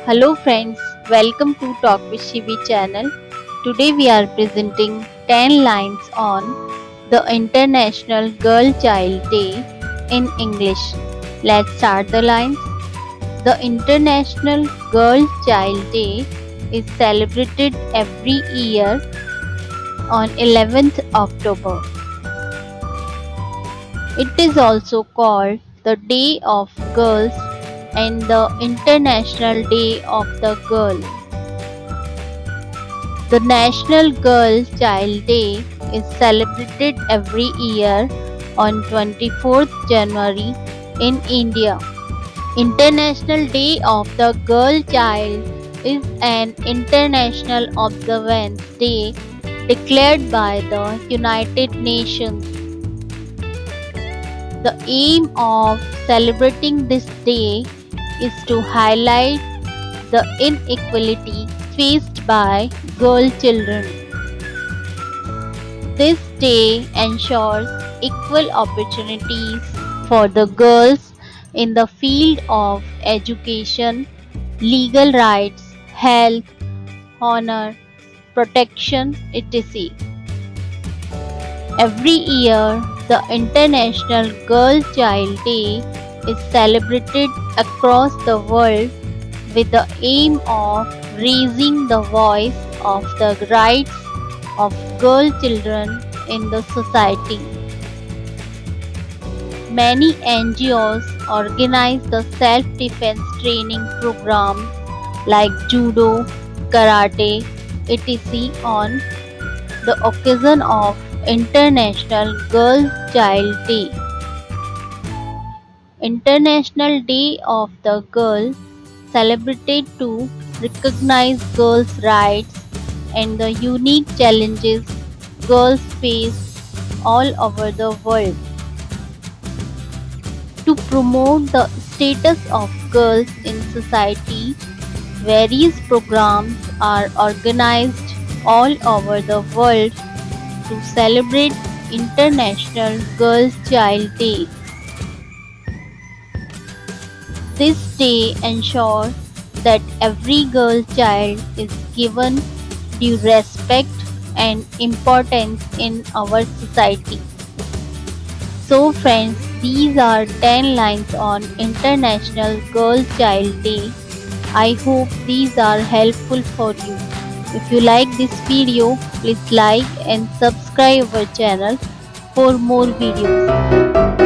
Hello friends, welcome to Talk with Shivi channel. Today we are presenting 10 lines on the International Girl Child Day in English. Let's start the lines. The International Girl Child Day is celebrated every year on 11th October. It is also called the Day of Girls and the International Day of the Girl. The National Girl Child Day is celebrated every year on 24th January in India. International Day of the Girl Child is an international observance day declared by the United Nations. The aim of celebrating this day is to highlight the inequality faced by girl children. This day ensures equal opportunities for the girls in the field of education, legal rights, health, honor, protection, etc. Every year, the International Girl Child Day is celebrated across the world with the aim of raising the voice of the rights of girl children in the society. Many NGOs organize the self-defense training programs like judo, karate, etc. on the occasion of International Girl Child Day. International Day of the Girl celebrated to recognize girls' rights and the unique challenges girls face all over the world. To promote the status of girls in society, various programs are organized all over the world to celebrate International Girl Child Day. This day ensures that every girl child is given due respect and importance in our society. So friends, these are 10 lines on International Girl Child Day. I hope these are helpful for you. If you like this video, please like and subscribe our channel for more videos.